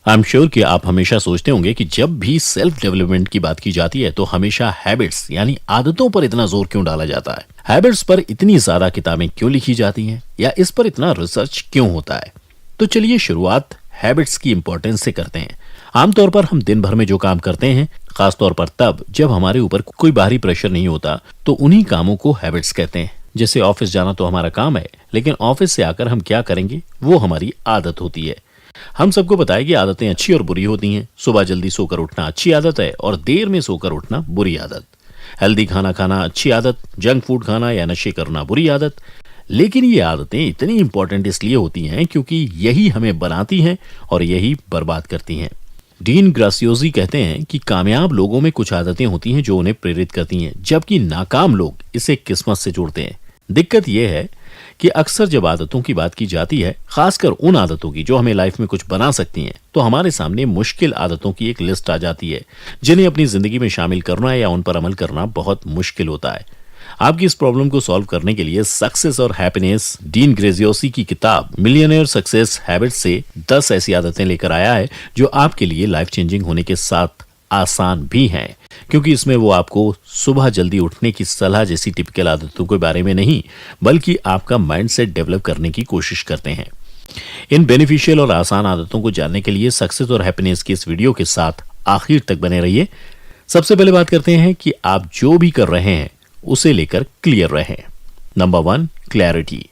I am sure कि आप हमेशा सोचते होंगे कि जब भी सेल्फ डेवलपमेंट की बात की जाती है तो हमेशा हैबिट्स यानी आदतों पर इतना जोर क्यों डाला जाता है। हैबिट्स पर इतनी ज्यादा किताबें क्यों लिखी जाती हैं या इस पर इतना रिसर्च क्यों होता है। तो चलिए शुरुआत हैबिट्स की इंपॉर्टेंस से करते हैं। आमतौर पर हम दिन भर में जो काम करते हैं, खासतौर पर तब जब हमारे ऊपर कोई बाहरी प्रेशर नहीं होता, तो उन्हीं कामों को हैबिट्स कहते हैं। जैसे ऑफिस जाना तो हमारा काम है, लेकिन ऑफिस से आकर हम क्या करेंगे वो हमारी आदत होती है। हम सबको पता है कि आदतें अच्छी और बुरी होती हैं। सुबह जल्दी सोकर उठना अच्छी आदत है और देर में सोकर उठना बुरी आदत। हेल्दी खाना खाना अच्छी आदत, जंक फूड खाना या नशे करना बुरी आदत। लेकिन ये आदतें इतनी इंपॉर्टेंट इसलिए होती हैं क्योंकि यही हमें बनाती हैं और यही बर्बाद करती हैं। डीन ग्रासियोसी कहते हैं कि कामयाब लोगों में कुछ आदतें होती हैं जो उन्हें प्रेरित करती हैं, जबकि नाकाम लोग इसे किस्मत से जोड़ते हैं। दिक्कत यह है कि अक्सर जब आदतों की बात की जाती है, खासकर उन आदतों की जो हमें लाइफ में कुछ बना सकती हैं, तो हमारे सामने मुश्किल आदतों की एक लिस्ट आ जाती है जिन्हें अपनी जिंदगी में शामिल करना या उन पर अमल करना बहुत मुश्किल होता है। आपकी इस प्रॉब्लम को सॉल्व करने के लिए सक्सेस और हैप्पीनेस डीन ग्रेजियोसी की किताब मिलियनेयर सक्सेस हैबिट्स से 10 ऐसी आदतें लेकर आया है जो आपके लिए लाइफ चेंजिंग होने के साथ आसान भी हैं, क्योंकि इसमें वो आपको सुबह जल्दी उठने की सलाह जैसी टिपिकल आदतों के बारे में नहीं, बल्कि आपका माइंडसेट डेवलप करने की कोशिश करते हैं। इन बेनिफिशियल और आसान आदतों को जानने के लिए सक्सेस और हैप्पीनेस की इस वीडियो के साथ आखिर तक बने रहिए। सबसे पहले बात करते हैं कि आप जो भी कर रहे हैं उसे लेकर क्लियर रहें। Number 1, clarity.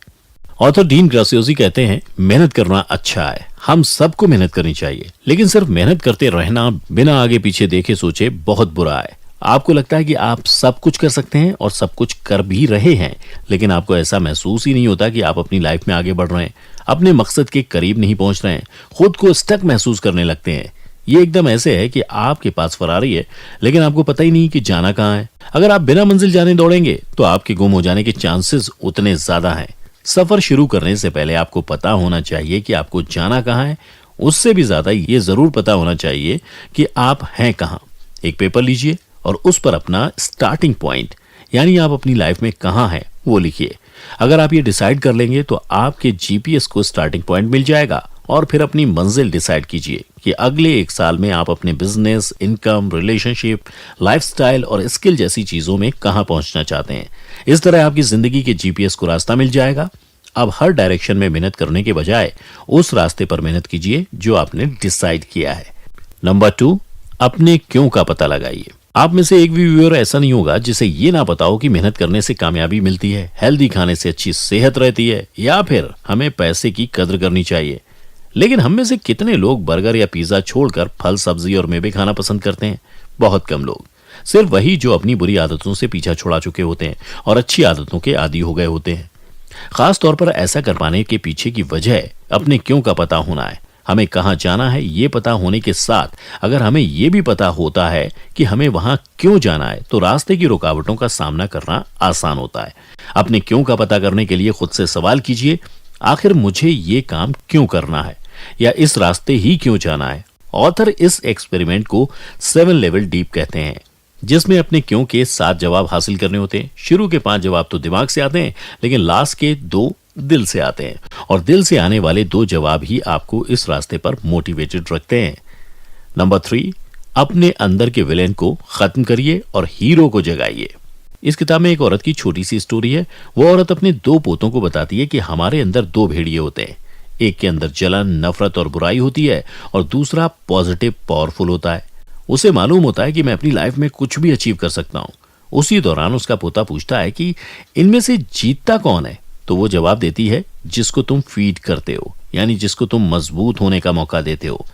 ऑथर डीन ग्रासियोसी कहते हैं, मेहनत करना अच्छा है, हम सबको मेहनत करनी चाहिए, लेकिन सिर्फ मेहनत करते रहना बिना आगे पीछे देखे सोचे बहुत बुरा है। आपको लगता है कि आप सब कुछ कर सकते हैं और सब कुछ कर भी रहे हैं, लेकिन आपको ऐसा महसूस ही नहीं होता कि आप अपनी लाइफ में आगे बढ़ रहे हैं, अपने मकसद के करीब नहीं पहुंच रहे हैं, खुद को स्टक महसूस करने लगते हैं। ये एकदम ऐसे है कि आपके पास फरारी है, लेकिन आपको पता ही नहीं कि जाना कहाँ है। अगर आप बिना मंजिल जाने दौड़ेंगे तो आपके गुम हो जाने के चांसेस उतने ज्यादा हैं। सफर शुरू करने से पहले आपको पता होना चाहिए कि आपको जाना कहाँ है। उससे भी ज्यादा ये जरूर पता होना चाहिए कि आप हैं कहाँ। एक पेपर लीजिए और उस पर अपना स्टार्टिंग पॉइंट यानी आप अपनी लाइफ में कहाँ हैं वो लिखिए। अगर आप ये डिसाइड कर लेंगे तो आपके जीपीएस को स्टार्टिंग पॉइंट मिल जाएगा और फिर अपनी मंजिल डिसाइड कीजिए कि अगले 1 साल में आप अपने बिजनेस, इनकम, रिलेशनशिप, लाइफस्टाइल और स्किल जैसी चीजों में कहां पहुंचना चाहते हैं। इस तरह आपकी जिंदगी के जीपीएस को रास्ता मिल जाएगा। अब हर डायरेक्शन में मेहनत करने के बजाय उस रास्ते पर मेहनत कीजिए जो आपने डिसाइड किया है। नंबर 2, अपने क्यों का पता लगाइए। आप में से एक भी व्यूअर ऐसा नहीं होगा जिसे ये ना पता हो कि मेहनत करने से कामयाबी मिलती है, हेल्दी खाने से अच्छी सेहत रहती है या फिर हमें पैसे की कद्र करनी चाहिए। लेकिन हम में से कितने लोग बर्गर या पिज्जा छोड़कर फल, सब्जी और मेवे खाना पसंद करते हैं? बहुत कम लोग। सिर्फ वही जो अपनी बुरी आदतों से पीछा छुड़ा चुके होते हैं और अच्छी आदतों के आदी हो गए होते हैं। खास तौर पर ऐसा कर पाने के पीछे की वजह अपने क्यों का पता होना है। हमें कहाँ जाना है ये पता होने के साथ अगर हमें ये भी पता होता है कि हमें वहां क्यों जाना है, तो रास्ते की रुकावटों का सामना करना आसान होता है। अपने क्यों का पता करने के लिए खुद से सवाल कीजिए, आखिर मुझे ये काम क्यों करना है या इस रास्ते ही क्यों जाना है। ऑथर इस एक्सपेरिमेंट को 7 लेवल डीप कहते हैं, जिसमें अपने क्यों के 7 जवाब हासिल करने होते हैं। शुरू के 5 जवाब तो दिमाग से आते हैं, लेकिन लास्ट के 2 दिल से आते हैं और दिल से आने वाले 2 जवाब ही आपको इस रास्ते पर मोटिवेटेड रखते हैं। नंबर 3, अपने अंदर के विलेन को खत्म करिए और हीरो को जगाइए। इस किताब में एक औरत की छोटी सी स्टोरी है। वो औरत अपने 2 पोतों को बताती है कि हमारे अंदर 2 भेड़िए होते हैं। एक के अंदर जलन, नफरत और बुराई होती है और दूसरा पॉजिटिव, पावरफुल होता है। उसे मालूम होता है कि मैं अपनी लाइफ में कुछ भी अचीव कर सकता हूँ। उसी दौरान उसका पोता पूछता है कि इनमें से जीतता कौन है? तो वो जवाब देती है, जिसको तुम फीड करते हो, यानी जिसको तुम मजबूत होने का मौका देते हो।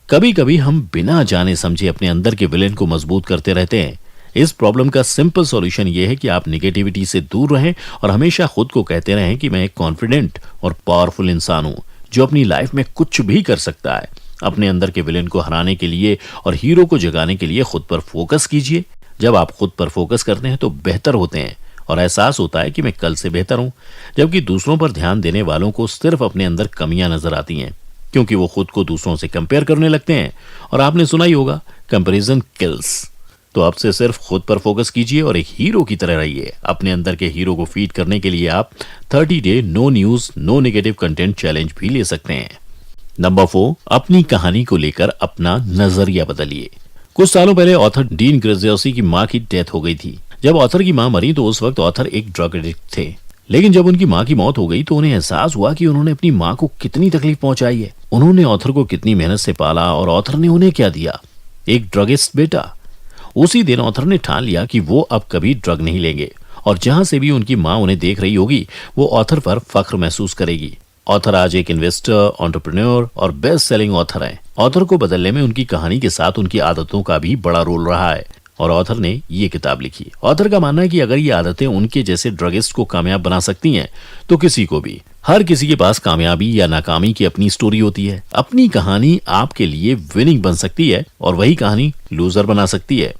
कभी कभी हम बिना जाने समझे अपने अंदर के विलेन को मजबूत करते रहते हैं। इस प्रॉब्लम का सिंपल सॉल्यूशन यह है कि आप नेगेटिविटी से दूर रहें और हमेशा खुद को कहते रहें कि मैं एक कॉन्फिडेंट और पावरफुल इंसान हूं जो अपनी लाइफ में कुछ भी कर सकता है। अपने अंदर के विलेन को हराने के लिए और हीरो को जगाने के लिए खुद पर फोकस कीजिए। जब आप खुद पर फोकस करते हैं तो बेहतर होते हैं और एहसास होता है कि मैं कल से बेहतर हूं, जबकि दूसरों पर ध्यान देने वालों को सिर्फ अपने अंदर कमियां नजर आती हैं, क्योंकि वो खुद को दूसरों से कंपेयर करने लगते हैं। और आपने सुना ही होगा, कंपैरिजन किल्स। तो अब से सिर्फ खुद पर फोकस कीजिए और एक हीरो की तरह रहिए। अपने अंदर के हीरो को फीड करने के लिए आप 30 day no news no negative content challenge भी ले सकते हैं। नंबर 4, अपनी कहानी को लेकर अपना नजरिया बदलिए। कुछ सालों पहले ऑथर डीन ग्रेजियोसी की मां की डेथ हो गई थी। जब ऑथर की मां मरी तो उस वक्त ऑथर एक ड्रग एडिक्ट थे, लेकिन जब उनकी मां की मौत हो गई तो उन्हें एहसास हुआ कि उन्होंने अपनी मां को कितनी तकलीफ पहुंचाई है। उन्होंने ऑथर को कितनी मेहनत से पाला और ऑथर ने उन्हें क्या दिया, एक ड्रगिस्ट बेटा। उसी दिन ऑथर ने ठान लिया कि वो अब कभी ड्रग नहीं लेंगे और जहां से भी उनकी मां उन्हें देख रही होगी वो ऑथर पर फख्र महसूस करेगी। ऑथर आज एक इन्वेस्टर, एंटरप्रेन्योर और बेस्ट सेलिंग ऑथर हैं। ऑथर को बदलने में उनकी कहानी के साथ उनकी आदतों का भी बड़ा रोल रहा है और ऑथर ने ये किताब लिखी। ऑथर का मानना है कि अगर ये आदतें उनके जैसे ड्रगिस्ट को कामयाब बना सकती हैं तो किसी को भी। हर किसी के पास कामयाबी या नाकामी की अपनी स्टोरी होती है। अपनी कहानी आपके लिए विनिंग बन सकती है और वही कहानी लूजर बना सकती है।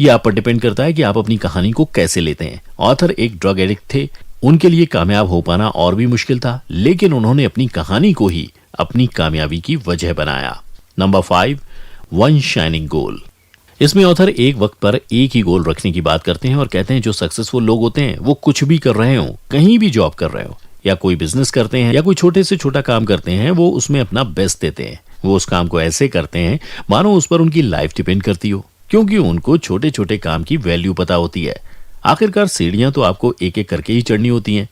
ये आप पर डिपेंड करता है कि आप अपनी कहानी को कैसे लेते हैं। ऑथर एक ड्रग एडिक्ट थे, उनके लिए कामयाब हो पाना और भी मुश्किल था, लेकिन उन्होंने अपनी कहानी को ही अपनी कामयाबी की वजह बनाया। नंबर 5, वन शाइनिंग गोल। इसमें ऑथर एक वक्त पर एक ही गोल रखने की बात करते हैं और कहते हैं जो सक्सेसफुल लोग होते हैं वो कुछ भी कर रहे हो, कहीं भी जॉब कर रहे हो या कोई बिजनेस करते हैं या कोई छोटे से छोटा काम करते हैं, वो उसमें अपना बेस्ट देते हैं। वो उस काम को ऐसे करते हैं मानो उस पर उनकी लाइफ डिपेंड करती हो, क्योंकि उनको छोटे छोटे काम की वैल्यू पता होती है। आखिरकार सीढ़ियां तो आपको एक एक करके ही चढ़नी होती हैं।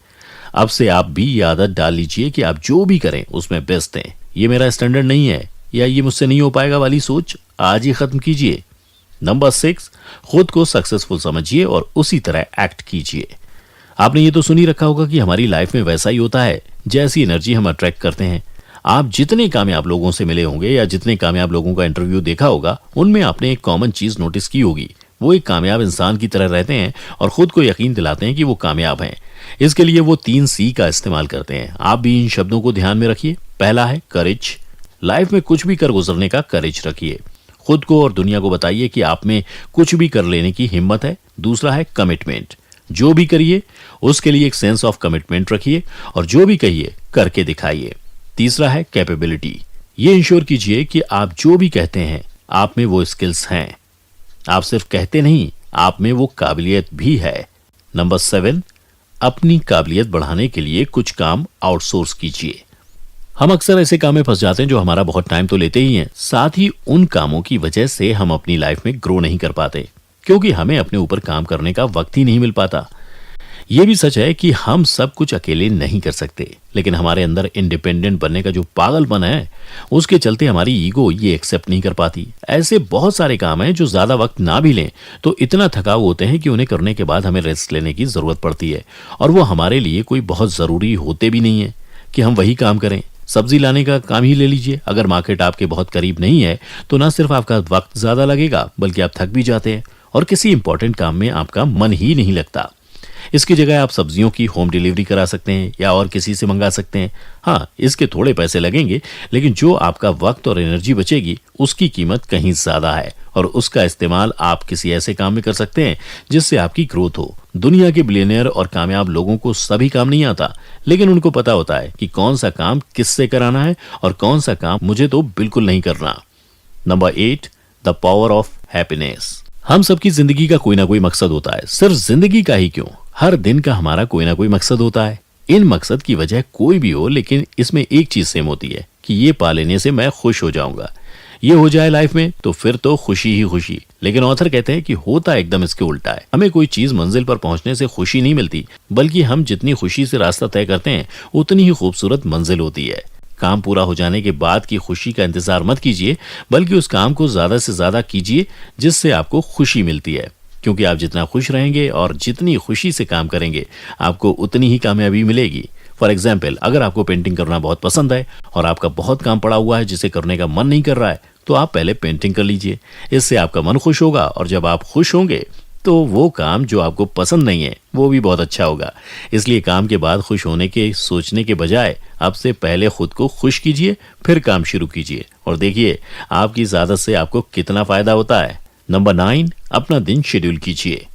अब से आप भी ये आदत डाल लीजिए कि आप जो भी करें उसमें बेस्ट दें। ये मेरा स्टैंडर्ड नहीं है या ये मुझसे नहीं हो पाएगा वाली सोच आज ही खत्म कीजिए। नंबर 6, खुद को सक्सेसफुल समझिए और उसी तरह एक्ट कीजिए। आपने ये तो सुन ही रखा होगा कि हमारी लाइफ में वैसा ही होता है जैसी एनर्जी हम अट्रैक्ट करते हैं। आप जितने कामयाब लोगों से मिले होंगे या जितने कामयाब लोगों का इंटरव्यू देखा होगा, उनमें आपने एक कॉमन चीज नोटिस की होगी। वो एक कामयाब इंसान की तरह रहते हैं और खुद को यकीन दिलाते हैं कि वो कामयाब हैं। इसके लिए वो 3 C का इस्तेमाल करते हैं। आप भी इन शब्दों को ध्यान में रखिए। पहला है करेज। लाइफ में कुछ भी कर गुजरने का करेज रखिए। खुद को और दुनिया को बताइए कि आप में कुछ भी कर लेने की हिम्मत है। दूसरा है कमिटमेंट। जो भी करिए उसके लिए एक सेंस ऑफ कमिटमेंट रखिए और जो भी कहिए करके दिखाइए। तीसरा है कैपेबिलिटी। ये इंश्योर कीजिए कि आप जो भी कहते हैं आप में वो स्किल्स हैं। आप सिर्फ कहते नहीं, आप में वो काबिलियत भी है। नंबर 7, अपनी काबिलियत बढ़ाने के लिए कुछ काम आउटसोर्स कीजिए। हम अक्सर ऐसे काम में फंस जाते हैं जो हमारा बहुत टाइम तो लेते ही हैं, साथ ही उन कामों की वजह से हम अपनी लाइफ में ग्रो नहीं कर पाते क्योंकि हमें अपने ऊपर काम करने का वक्त ही नहीं मिल पाता। यह भी सच है कि हम सब कुछ अकेले नहीं कर सकते, लेकिन हमारे अंदर इंडिपेंडेंट बनने का जो पागलपन है उसके चलते हमारी ईगो ये एक्सेप्ट नहीं कर पाती। ऐसे बहुत सारे काम हैं जो ज्यादा वक्त ना भी लें तो इतना थकाऊ होते हैं कि उन्हें करने के बाद हमें रेस्ट लेने की जरूरत पड़ती है और वो हमारे लिए कोई बहुत जरूरी होते भी नहीं है कि हम वही काम करें। सब्जी लाने का काम ही ले लीजिए। अगर मार्केट आपके बहुत करीब नहीं है तो ना सिर्फ आपका वक्त ज्यादा लगेगा बल्कि आप थक भी जाते हैं और किसी इंपॉर्टेंट काम में आपका मन ही नहीं लगता। इसकी जगह आप सब्जियों की होम डिलीवरी करा सकते हैं या और किसी से मंगा सकते हैं। हाँ, इसके थोड़े पैसे लगेंगे, लेकिन जो आपका वक्त और एनर्जी बचेगी उसकी कीमत कहीं ज्यादा है और उसका इस्तेमाल आप किसी ऐसे काम में कर सकते हैं जिससे आपकी ग्रोथ हो। दुनिया के बिलियनियर और कामयाब लोगों को सभी काम नहीं आता, लेकिन उनको पता होता है कि कौन सा काम किससे कराना है और कौन सा काम मुझे तो बिल्कुल नहीं करना। Number 8, the power of happiness. हम सबकी जिंदगी का कोई ना कोई मकसद होता है। सिर्फ जिंदगी का ही क्यों, हर दिन का हमारा कोई ना कोई मकसद होता है। इन मकसद की वजह कोई भी हो, लेकिन इसमें एक चीज सेम होती है कि ये पा लेने से मैं खुश हो जाऊंगा। ये हो जाए लाइफ में तो फिर तो खुशी ही खुशी। लेकिन ऑथर कहते हैं कि होता एकदम इसके उल्टा है। हमें कोई चीज मंजिल पर पहुंचने से खुशी नहीं मिलती, बल्कि हम जितनी खुशी से रास्ता तय करते हैं उतनी ही खूबसूरत मंजिल होती है। काम पूरा हो जाने के बाद की खुशी का इंतजार मत कीजिए, बल्कि उस काम को ज्यादा से ज्यादा कीजिए जिससे आपको खुशी मिलती है, क्योंकि आप जितना खुश रहेंगे और जितनी खुशी से काम करेंगे आपको उतनी ही कामयाबी मिलेगी। फॉर एग्जाम्पल, अगर आपको पेंटिंग करना बहुत पसंद है और आपका बहुत काम पड़ा हुआ है जिसे करने का मन नहीं कर रहा है, तो आप पहले पेंटिंग कर लीजिए। इससे आपका मन खुश होगा और जब आप खुश होंगे तो वो काम जो आपको पसंद नहीं है वो भी बहुत अच्छा होगा। इसलिए काम के बाद खुश होने के सोचने के बजाय अब से पहले खुद को खुश कीजिए, फिर काम शुरू कीजिए और देखिए आपकी इस आदत से आपको कितना फायदा होता है। नंबर 9, अपना दिन शेड्यूल कीजिए।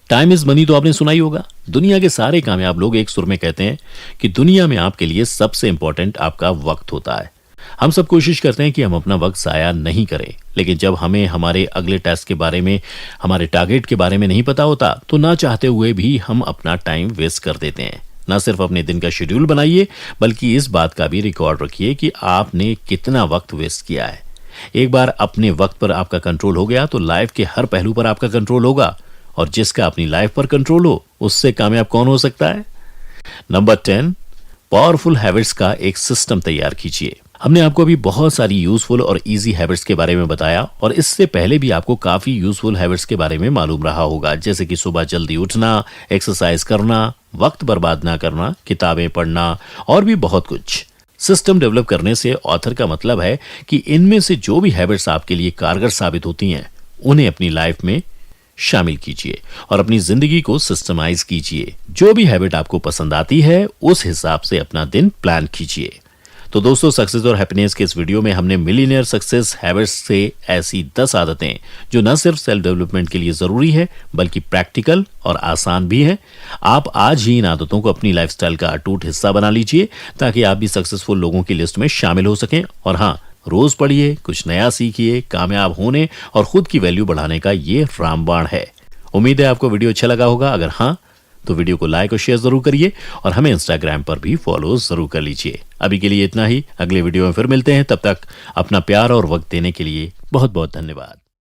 टाइम इज मनी तो आपने सुना ही होगा। दुनिया के सारे कामयाब लोग एक सुर में कहते हैं कि दुनिया में आपके लिए सबसे इंपॉर्टेंट आपका वक्त होता है। हम सब कोशिश करते हैं कि हम अपना वक्त जाया नहीं करें, लेकिन जब हमें हमारे अगले टास्क के बारे में, हमारे टारगेट के बारे में नहीं पता होता तो ना चाहते हुए भी हम अपना टाइम वेस्ट कर देते हैं। ना सिर्फ अपने दिन का शेड्यूल बनाइए, बल्कि इस बात का भी रिकॉर्ड रखिए कि आपने कितना वक्त वेस्ट किया है। एक बार अपने वक्त पर आपका कंट्रोल हो गया तो लाइफ के हर पहलू पर आपका कंट्रोल होगा, और जिसका अपनी लाइफ पर कंट्रोल हो उससे कामयाब कौन हो सकता है। नंबर 10, पावरफुल हैबिट्स का एक सिस्टम तैयार कीजिए। हमने आपको अभी बहुत सारी यूजफुल और इजी हैबिट्स के बारे में बताया, और इससे पहले भी आपको काफी यूजफुल हैबिट्स के बारे में मालूम रहा होगा, जैसे कि सुबह जल्दी उठना, एक्सरसाइज करना, वक्त बर्बाद ना करना, किताबें पढ़ना और भी बहुत कुछ। सिस्टम डेवलप करने से ऑथर का मतलब है कि इनमें से जो भी हैबिट्स आपके लिए कारगर साबित होती हैं, उन्हें अपनी लाइफ में शामिल कीजिए और अपनी जिंदगी को सिस्टमाइज कीजिए। जो भी हैबिट आपको पसंद आती है उस हिसाब से अपना दिन प्लान कीजिए। तो दोस्तों, सक्सेस और हैप्पीनेस के इस वीडियो में हमने मिलियनेयर सक्सेस हैबिट्स से ऐसी 10 आदतें जो न सिर्फ सेल्फ डेवलपमेंट के लिए जरूरी है बल्कि प्रैक्टिकल और आसान भी है, आप आज ही इन आदतों को अपनी लाइफस्टाइल का अटूट हिस्सा बना लीजिए, ताकि आप भी सक्सेसफुल लोगों की लिस्ट में शामिल हो सकें। और हाँ, रोज पढ़िए, कुछ नया सीखिए। कामयाब होने और खुद की वैल्यू बढ़ाने का ये रामबाण है। उम्मीद है आपको वीडियो अच्छा लगा होगा। अगर हाँ, तो वीडियो को लाइक और शेयर जरूर करिए, और हमें इंस्टाग्राम पर भी फॉलो जरूर कर लीजिए। अभी के लिए इतना ही, अगले वीडियो में फिर मिलते हैं। तब तक अपना प्यार और वक्त देने के लिए बहुत बहुत धन्यवाद।